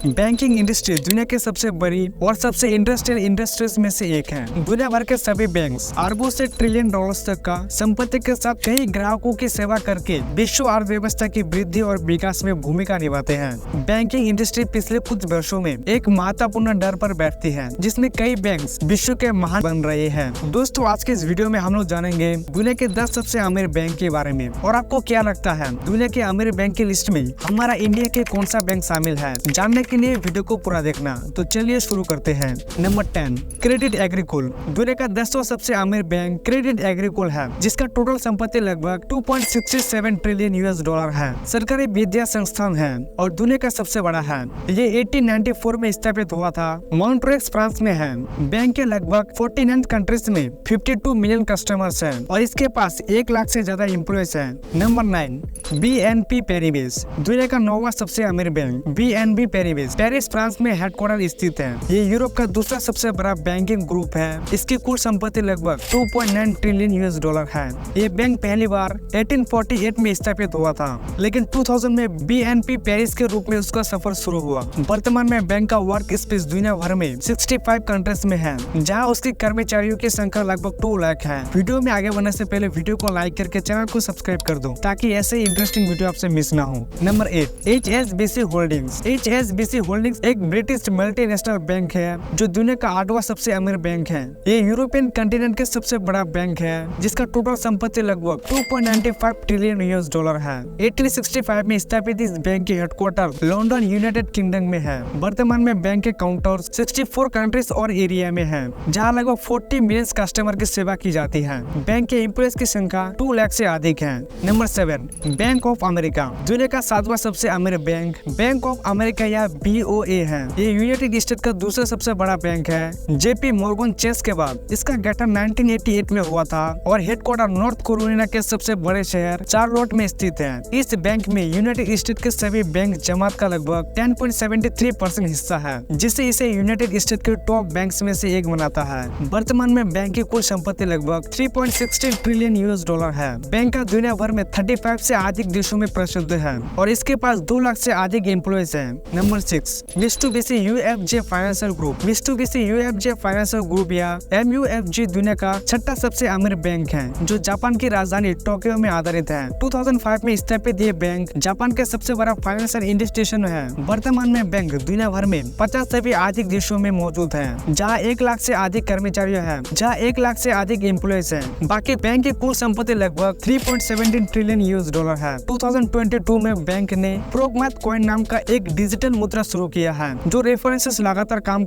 Banking industry दुनिया के सबसे बड़ी और सबसे इंडस्ट्रियल इंडस्ट्रीज में से एक है। दुनिया भर के सभी बैंक्स अरबों से ट्रिलियन डॉलर्स तक का संपत्ति के साथ कई ग्राहकों की सेवा करके विश्व अर्थव्यवस्था की वृद्धि और विकास में भूमिका निभाते हैं। बैंकिंग इंडस्ट्री पिछले कुछ वर्षों में एक महत्वपूर्ण दर पर बैठती है, जिसमें कई बैंक्स विश्व के महान बन रहे हैं। दोस्तों, आज के इस वीडियो में हम लोग जानेंगे दुनिया के 10 सबसे अमीर बैंक के बारे में। और आपको क्या लगता है दुनिया के अमीर बैंक की लिस्ट में हमारा इंडिया के कौन सा बैंक शामिल है? जानने के लिए वीडियो को पूरा देखना। तो चलिए शुरू करते हैं। Number 10, credit Agricole. दुनिया का 10वां सबसे अमीर बैंक क्रेडिट एग्रीकोल है, जिसका टोटल संपत्ति लगभग 2.67 ट्रिलियन यूएस डॉलर है। सरकारी विद्या संस्थान है और दुनिया का सबसे बड़ा है। ये 1894 में स्थापित हुआ था। मॉन्ट्रेक्स फ्रांस में है। बैंक के लगभग 49 कंट्रीज में 52 मिलियन कस्टमर्स हैं और इसके पास 1 लाख से ज्यादा एम्प्लॉयज हैं। Number 9, BNP Paris. दुनिया का 9वां सबसे अमीर bank BNP Paris Paris France में हेडक्वार्टर स्थित है। ये यूरोप का दूसरा सबसे बड़ा बैंकिंग ग्रुप है। इसकी कुल संपत्ति लगभग 2.9 ट्रिलियन यूएस डॉलर है। ये बैंक पहली बार 1848 में स्थापित हुआ था, लेकिन 2000 में BNP पैरिस के रूप में उसका सफर शुरू हुआ। वर्तमान में बैंक का वर्क स्पेस दुनिया भर में 65 कंट्रीज में है, जहाँ उसके कर्मचारियों की संख्या लगभग 2 लाख है। वीडियो में आगे बढ़ने से पहले वीडियो को लाइक करके चैनल को सब्सक्राइब कर दो, ताकि ऐसे इंटरेस्टिंग वीडियो आपसे मिस ना हो। Number 8, HSBC holdings. HSBC holdings एक ब्रिटिश मल्टीनेशनल बैंक है जो दुनिया का 8वां सबसे अमीर बैंक है। ये यूरोपियन कंटिनेंट के सबसे बड़ा बैंक है, जिसका टोटल संपत्ति लगभग 2.95 ट्रिलियन यूएस डॉलर है। 1865 में स्थापित इस बैंक के हेडक्वार्टर लंदन, यूनाइटेड किंगडम में है। वर्तमान में बैंक के काउंटर्स 64 कंट्रीज और एरिया में है, जहाँ लगभग 40 मिलियन कस्टमर की सेवा की जाती है। बैंक के एम्प्लॉयज की संख्या 2 लाख से अधिक है। Number 7, bank of America. दुनिया का 7वां सबसे अमीर बैंक बैंक ऑफ अमेरिका या BOA है। ये यूनाइटेड स्टेट का दूसरा सबसे बड़ा बैंक है। JP मॉर्गन चेस के बाद इसका गठन 1988 में हुआ था और हेडक्वार्टर नॉर्थ कैरोलिना के सबसे बड़े शहर चार्लोट में स्थित है। इस बैंक में यूनाइटेड स्टेट के सभी बैंक जमात का लगभग 10.73% हिस्सा है, जिससे इसे यूनाइटेड स्टेट के टॉप बैंक्स में से एक बनाता है। वर्तमान में बैंक की कुल संपत्ति लगभग 3.16 ट्रिलियन यूएस डॉलर है। बैंक का दुनिया भर में 35 से अधिक देशों में प्रसिद्ध है और इसके पास 2 लाख से अधिक एम्प्लॉयज हैं। Number 6, Mitsubishi UFJ financial group. Mitsubishi UFJ financial group या MUFG दुनिया का 6ठा सबसे अमीर बैंक है, जो जापान की राजधानी टोक्यो में आधारित है। 2005 में स्थापित ये बैंक जापान के सबसे बड़ा फाइनेंशियल इंस्टीट्यूशन है। वर्तमान में बैंक दुनिया भर में 50 से भी अधिक देशों में मौजूद है, जहाँ 1 लाख से अधिक कर्मचारी हैं, जहाँ 1 लाख से अधिक एम्प्लॉयज हैं। बाकी बैंक की कुल संपत्ति लगभग 3.17 ट्रिलियन यूएस डॉलर है। 2022 में बैंक ने प्रोगमैथ कॉइन नाम का एक डिजिटल मुद्रा शुरू किया है, जो रेफरेंसेस लगातार काम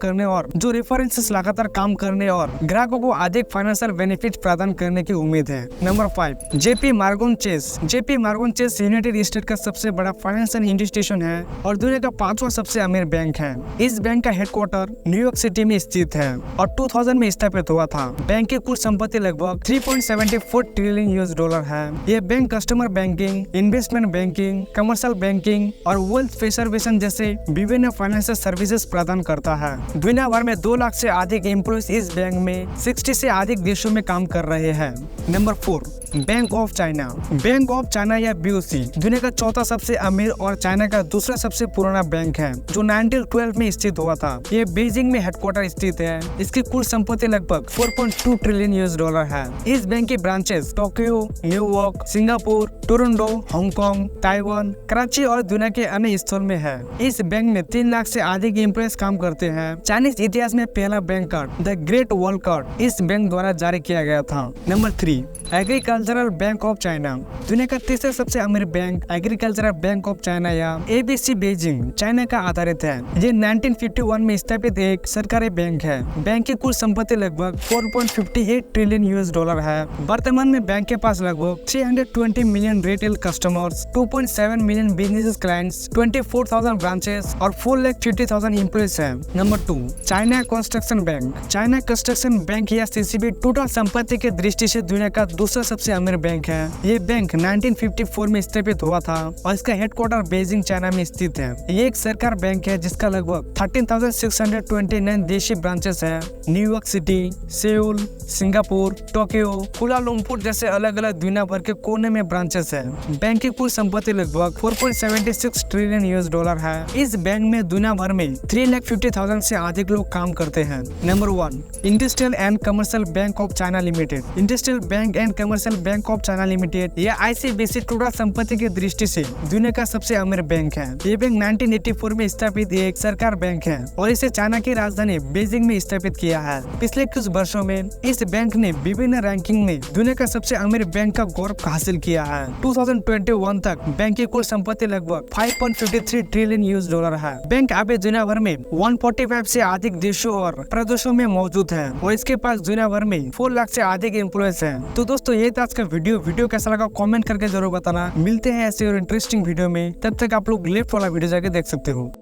करने और ग्राहकों को अधिक फाइनेंशियल बेनिफिट प्रदान करने की उम्मीद है। Number 5, JP Morgan Chase. JP Morgan Chase United state का सबसे बड़ा फाइनेंशियल इंस्टीट्यूशन है और दुनिया का 5वां सबसे अमीर बैंक है। इस बैंक का हेडक्वार्टर न्यूयॉर्क सिटी में स्थित है और 2000 में स्थापित हुआ था। बैंक की कुल संपत्ति लगभग 3.74 ट्रिलियन यूएस डॉलर है। यह bank customer banking, investment banking, commercial banking और वेल्थ प्रिजर्वेशन जैसे विभिन्न फाइनेंशियल सर्विसेज प्रदान करता है। दुनिया भर में 2 लाख से अधिक एम्प्लॉयज इस बैंक में 60 से अधिक देशों में काम कर रहे हैं। Number 4, bank of China. Bank of China या BOC दुनिया का 4था सबसे अमीर और चाइना का दूसरा सबसे पुराना बैंक है, जो 1912 में स्थित हुआ था। ये बीजिंग में हेडक्वार्टर स्थित है। इसकी कुल संपत्ति लगभग 4.2 ट्रिलियन यूएस डॉलर है। इस बैंक की branches Tokyo, New York, Singapore, Toronto, Hong Kong, Taiwan, Karachi और दुनिया के अन्य स्थल में है। इस बैंक में 3 लाख से अधिक एम्प्लॉयज काम करते हैं। चाइनीज इतिहास में पहला bank card the great wall card इस बैंक द्वारा जारी किया गया था। Number 3, agricultural bank of China. दुनिया का तीसरा सबसे अमीर bank agricultural bank of China या ABC बीजिंग चाइना का आधारित है। ये 1951 में स्थापित एक सरकारी बैंक है। बैंक की कुल संपत्ति लगभग 4.58 ट्रिलियन यूएस डॉलर है। वर्तमान में बैंक के पास लगभग 320 million retail customers, 2.7 million business clients, 24,000 branches और 4,50,000 एम्प्लॉयज है। Number 2, China construction bank. China construction bank या CCB टोटल संपत्ति की दृष्टि से दुनिया का दूसरा सबसे अमीर बैंक है। ये बैंक 1954 में स्थापित हुआ था और इसका हेडक्वार्टर बीजिंग चाइना में स्थित है। ये एक सरकार बैंक है जिसका लगभग 13,629 देशी ब्रांचेस है। न्यूयॉर्क सिटी, सेउल, सिंगापुर, टोक्यो, कुलालमपुर जैसे अलग अलग दुनिया भर के कोने में ब्रांचेस है। बैंक की कुल संपत्ति लगभग 4.76 ट्रिलियन यूएस डॉलर है। इस बैंक में दुनिया भर में 3,50,000 से अधिक लोग काम करते हैं। Number 1, industrial and commercial bank of China limited. Industrial bank and commercial bank of China limited या ICBC टोटल संपत्ति की दृष्टि से दुनिया का सबसे अमीर बैंक है। ये बैंक 1984 में स्थापित एक सरकार बैंक है और इसे चाइना की राजधानी बीजिंग में स्थापित किया है। पिछले कुछ वर्षों में इस बैंक ने विभिन्न रैंकिंग में दुनिया का सबसे अमीर बैंक का गौरव हासिल किया है। 2021 तक बैंक की कुल संपत्ति लगभग 5.53 ट्रिलियन यूएस डॉलर है। बैंक अभी दुनिया भर में 145 से अधिक देशों और प्रदेशों में मौजूद है और इसके पास दुनिया भर में 4 लाख से अधिक एम्प्लॉयज हैं। तो दोस्तों ये था आज का वीडियो कैसा लगा कमेंट करके जरूर बताना। मिलते हैं ऐसे और इंटरेस्टिंग वीडियो में, तब तक आप लोग लेफ्ट वाला वीडियो जाके देख सकते हो।